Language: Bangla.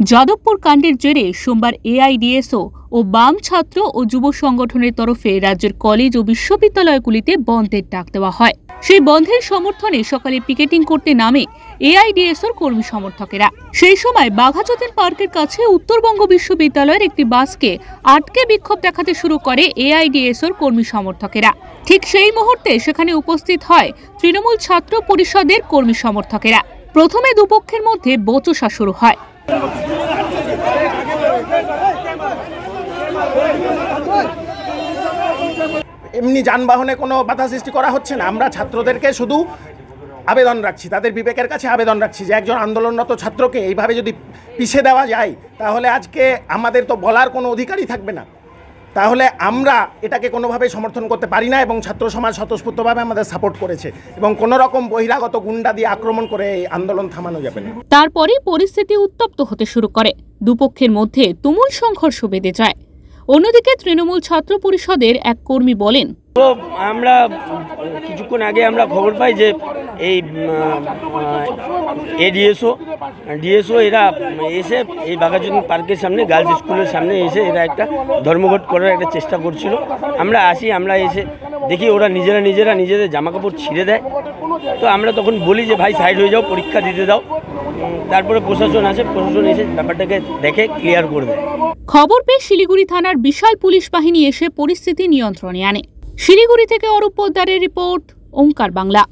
যাদবপুর কাণ্ডের জেরে সোমবার এআইডিএসও ও বাম ছাত্র ও যুব সংগঠনের তরফে রাজ্যের কলেজ ও বিশ্ববিদ্যালয়গুলিতে বন্ধের ডাক দেওয়া হয়। সেই বন্ধের সমর্থনে সকালে পিকেটিং করতে নামে এআইডিএসওর কর্মী সমর্থকেরা। সেই সময় বাঘাযতীন পার্কের কাছে উত্তরবঙ্গ বিশ্ববিদ্যালয়ের একটি বাসকে আটকে বিক্ষোভ দেখাতে শুরু করে এআইডিএসওর কর্মী সমর্থকেরা। ঠিক সেই মুহূর্তে সেখানে উপস্থিত হয় তৃণমূল ছাত্র পরিষদের কর্মী সমর্থকেরা। প্রথমে দুপক্ষের মধ্যে বচসা শুরু হয়। এমনি যানবাহনে কোনো বাধা সৃষ্টি করা হচ্ছে না। আমরা ছাত্রদেরকে শুধু আবেদন রাখছি, তাদের বিবেকের কাছে আবেদন রাখছি যে একজন আন্দোলনরত ছাত্রকে এইভাবে যদি পিছিয়ে দেওয়া যায় তাহলে আজকে আমাদের তো বলার কোনো অধিকারই থাকবে না। তাহলে আমরা এটাকে কোনোভাবেই সমর্থন করতে পারি না এবং ছাত্র সমাজ স্বতঃস্ফূর্তভাবে আমাদের সাপোর্ট করেছে এবং কোনো রকম বহিরাগত গুন্ডা দিয়ে আক্রমণ করে এই আন্দোলন থামানো যাবে না। তারপরে পরিস্থিতি উত্তপ্ত হতে শুরু করে, দুপক্ষের মধ্যে তুমুল সংঘর্ষ বেঁধে যায়। অন্যদিকে তৃণমূল ছাত্র পরিষদের এক কর্মী বলেন, তো আমরা কিছুক্ষণ আগে আমরা খবর পাই যে এই ডিএসও এরা এসে এই বাঘাযতীন পার্কের সামনে গার্লস স্কুলের সামনে এসে এরা একটা ধর্মঘট করার একটা চেষ্টা করছিল। আমরা আসি, আমরা এসে দেখি ওরা নিজেদের জামাকাপড় ছিঁড়ে দেয়। তো আমরা তখন বলি যে ভাই সাইড হয়ে যাও, পরীক্ষা দিতে দাও। তারপরে প্রশাসন আসে, প্রশাসন এসে ব্যাপারটাকে দেখে ক্লিয়ার করে দেয়। খবর পেয়ে শিলিগুড়ি থানার বিশাল পুলিশ বাহিনী এসে পরিস্থিতি নিয়ন্ত্রণে আনে। শিলিগুড়ি থেকে অরূপ পোদ্দারের রিপোর্ট, ওঙ্কার বাংলা।